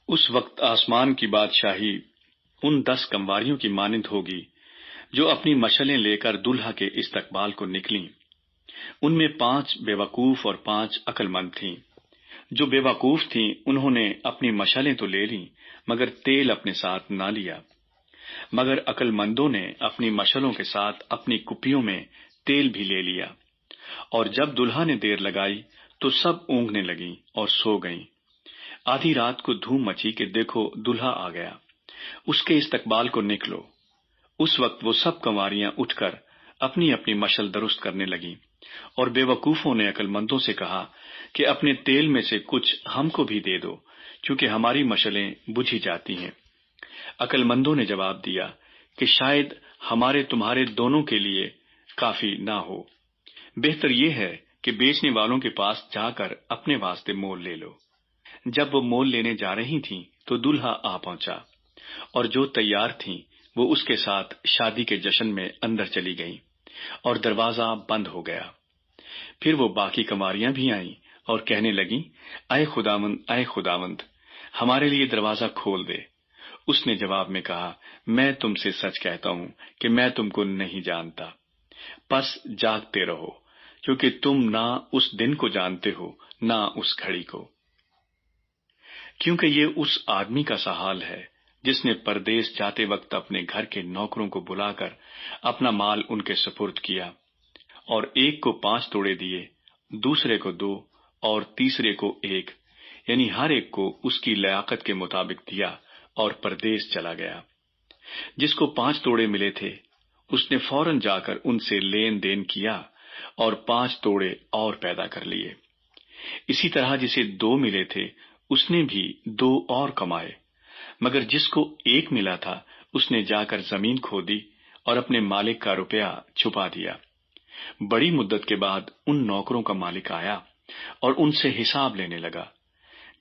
اس وقت آسمان کی بادشاہی ان 10 کنواریوں کی مانند ہوگی جو اپنی مشلیں لے کر دلہا کے استقبال کو نکلیں۔ ان میں 5 بے وقوف اور 5 عقل مند تھیں۔ جو بے وقوف تھیں انہوں نے اپنی مشلیں تو لے لیں مگر تیل اپنے ساتھ نہ لیا، مگر عقل مندوں نے اپنی مشلوں کے ساتھ اپنی کپیوں میں تیل بھی لے لیا۔ اور جب دلہا نے دیر لگائی تو سب اونگنے لگیں اور سو گئیں۔ آدھی رات کو دھوم مچی کہ دیکھو دلہا آ گیا، اس کے استقبال کو نکلو۔ اس وقت وہ سب کنواریاں اٹھ کر اپنی اپنی مشل درست کرنے لگیں، اور بے وقوفوں نے عقل مندوں سے کہا کہ اپنے تیل میں سے کچھ ہم کو بھی دے دو، کیونکہ ہماری مشلیں بجھی جاتی ہیں۔ عقل مندوں نے جواب دیا کہ شاید ہمارے تمہارے دونوں کے لیے کافی نہ ہو، بہتر یہ ہے کہ بیچنے والوں کے پاس جا کر اپنے واسطے مول لے لو۔ جب وہ مول لینے جا رہی تھیں تو دلہا آ پہنچا، اور جو تیار تھیں وہ اس کے ساتھ شادی کے جشن میں اندر چلی گئیں، اور دروازہ بند ہو گیا۔ پھر وہ باقی کنواریاں بھی آئیں اور کہنے لگیں، اے خداوند، اے خداوند، ہمارے لیے دروازہ کھول دے۔ اس نے جواب میں کہا، میں تم سے سچ کہتا ہوں کہ میں تم کو نہیں جانتا۔ پس جاگتے رہو، کیونکہ تم نہ اس دن کو جانتے ہو نہ اس گھڑی کو۔ کیونکہ یہ اس آدمی کا سا حال ہے جس نے پردیس جاتے وقت اپنے گھر کے نوکروں کو بلا کر اپنا مال ان کے سپرد کیا، اور ایک کو 5 توڑے دیے، دوسرے کو 2 اور تیسرے کو 1، یعنی ہر ایک کو اس کی لیاقت کے مطابق دیا، اور پردیس چلا گیا۔ جس کو 5 توڑے ملے تھے اس نے فوراً جا کر ان سے لین دین کیا اور 5 توڑے اور پیدا کر لیے۔ اسی طرح جسے 2 ملے تھے اس نے بھی 2 اور کمائے، مگر جس کو 1 ملا تھا اس نے جا کر زمین کھودی اور اپنے مالک کا روپیہ چھپا دیا۔ بڑی مدت کے بعد ان نوکروں کا مالک آیا اور ان سے حساب لینے لگا۔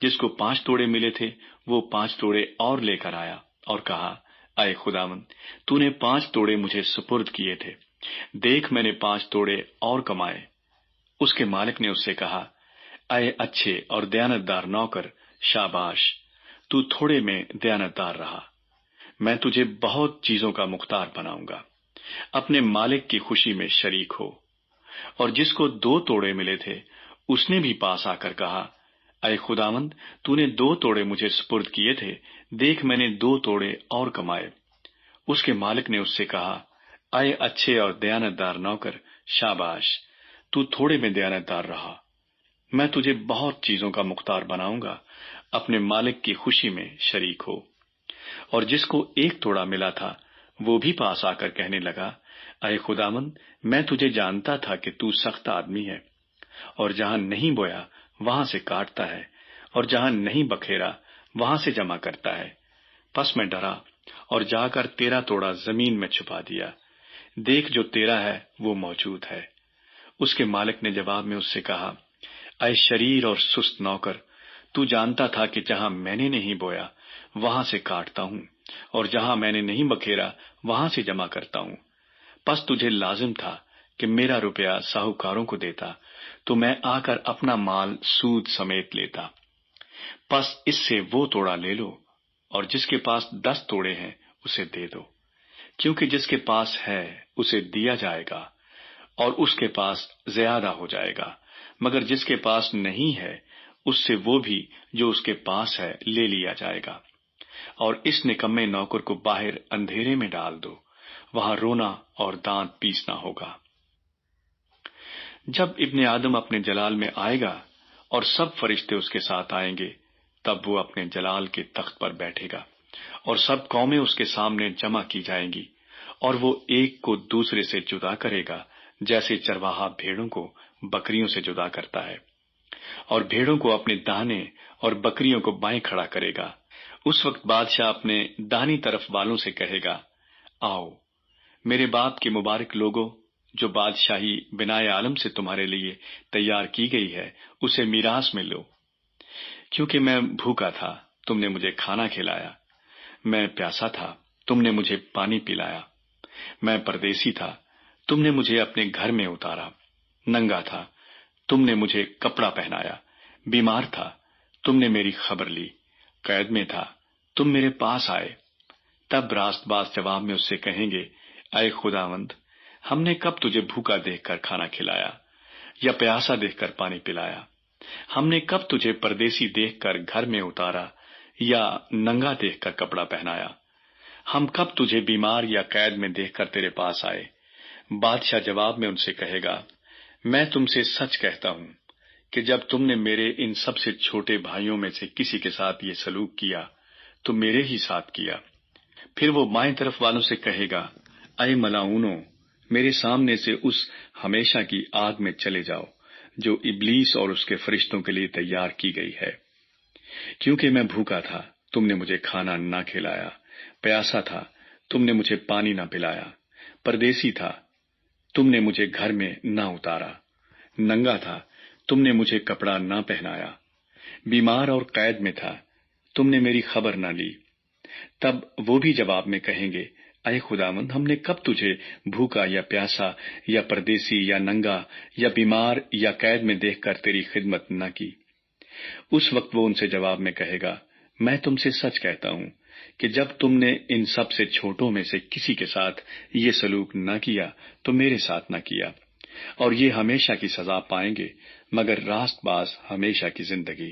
جس کو 5 توڑے ملے تھے وہ 5 توڑے اور لے کر آیا اور کہا، اے خداوند، تو نے 5 توڑے مجھے سپرد کیے تھے، دیکھ میں نے 5 توڑے اور کمائے۔ اس کے مالک نے اس سے کہا، اے اچھے اور دیانتدار نوکر، شاباش، تو تھوڑے میں دیانتدار رہا، میں تجھے بہت چیزوں کا مختار بناؤں گا، اپنے مالک کی خوشی میں شریک ہو۔ اور جس کو 2 توڑے ملے تھے اس نے بھی پاس آ کر کہا، اے خداوند، تو نے 2 توڑے مجھے سپرد کیے تھے، دیکھ میں نے 2 توڑے اور کمائے۔ اس کے مالک نے اس سے کہا، اے اچھے اور دیانتدار نوکر، شاباش، تو تھوڑے میں دیانتدار رہا، میں تجھے بہت چیزوں کا مختار بناؤں گا، اپنے مالک کی خوشی میں شریک ہو۔ اور جس کو 1 توڑا ملا تھا وہ بھی پاس آ کر کہنے لگا، اے خداوند، میں تجھے جانتا تھا کہ تو سخت آدمی ہے، اور جہاں نہیں بویا وہاں سے کاٹتا ہے، اور جہاں نہیں بکھیرا وہاں سے جمع کرتا ہے۔ پس میں ڈرا اور جا کر 13 توڑا زمین میں چھپا دیا، دیکھ جو تیرا ہے وہ موجود ہے۔ اس کے مالک نے جواب میں اس سے کہا، اے شریر اور سست نوکر، تو جانتا تھا کہ جہاں میں نے نہیں بویا وہاں سے کاٹتا ہوں، اور جہاں میں نے نہیں بکھیرا وہاں سے جمع کرتا ہوں۔ پس تجھے لازم تھا کہ میرا روپیہ ساہوکاروں کو دیتا، تو میں آ کر اپنا مال سود سمیت لیتا۔ پس اس سے وہ توڑا لے لو، اور جس کے پاس 10 توڑے ہیں اسے دے دو، کیونکہ جس کے پاس ہے اسے دیا جائے گا اور اس کے پاس زیادہ ہو جائے گا، مگر جس کے پاس نہیں ہے اس سے وہ بھی جو اس کے پاس ہے لے لیا جائے گا۔ اور اس نکمے نوکر کو باہر اندھیرے میں ڈال دو، وہاں رونا اور دانت پیسنا ہوگا۔ جب ابن آدم اپنے جلال میں آئے گا اور سب فرشتے اس کے ساتھ آئیں گے، تب وہ اپنے جلال کے تخت پر بیٹھے گا، اور سب قومیں اس کے سامنے جمع کی جائیں گی، اور وہ ایک کو دوسرے سے جدا کرے گا، جیسے چرواہا بھیڑوں کو بکریوں سے جدا کرتا ہے، اور بھیڑوں کو اپنے داہنے اور بکریوں کو بائیں کھڑا کرے گا۔ اس وقت بادشاہ اپنے داہنی طرف والوں سے کہے گا، آؤ میرے باپ کے مبارک لوگوں، جو بادشاہی بنائے عالم سے تمہارے لیے تیار کی گئی ہے اسے میراث میں لو۔ کیونکہ میں بھوکا تھا تم نے مجھے کھانا کھلایا، میں پیاسا تھا تم نے مجھے پانی پلایا، میں پردیسی تھا تم نے مجھے اپنے گھر میں اتارا، ننگا تھا تم نے مجھے کپڑا پہنایا، بیمار تھا تم نے میری خبر لی، قید میں تھا، تم میرے پاس آئے۔ تب راست باز جواب میں اس سے کہیں گے، اے خداوند، ہم نے کب تجھے بھوکا دیکھ کر کھانا کھلایا یا پیاسا دیکھ کر پانی پلایا؟ ہم نے کب تجھے پردیسی دیکھ کر گھر میں اتارا یا ننگا دیکھ کر کپڑا پہنایا؟ ہم کب تجھے بیمار یا قید میں دیکھ کر تیرے پاس آئے؟ بادشاہ جواب میں ان سے کہے گا، میں تم سے سچ کہتا ہوں کہ جب تم نے میرے ان سب سے چھوٹے بھائیوں میں سے کسی کے ساتھ یہ سلوک کیا تو میرے ہی ساتھ کیا۔ پھر وہ بائیں طرف والوں سے کہے گا، اے ملاؤنوں، میرے سامنے سے اس ہمیشہ کی آگ میں چلے جاؤ جو ابلیس اور اس کے فرشتوں کے لیے تیار کی گئی ہے۔ کیونکہ میں بھوکا تھا، تم نے مجھے کھانا نہ کھلایا، پیاسا تھا، تم نے مجھے پانی نہ پلایا، پردیسی تھا، تم نے مجھے گھر میں نہ اتارا، ننگا تھا، تم نے مجھے کپڑا نہ پہنایا، بیمار اور قید میں تھا، تم نے میری خبر نہ لی۔ تب وہ بھی جواب میں کہیں گے، اے خداوند، ہم نے کب تجھے بھوکا یا پیاسا یا پردیسی یا ننگا یا بیمار یا قید میں دیکھ کر تیری خدمت نہ کی؟ اس وقت وہ ان سے جواب میں کہے گا، میں تم سے سچ کہتا ہوں کہ جب تم نے ان سب سے چھوٹوں میں سے کسی کے ساتھ یہ سلوک نہ کیا تو میرے ساتھ نہ کیا۔ اور یہ ہمیشہ کی سزا پائیں گے، مگر راست باز ہمیشہ کی زندگی۔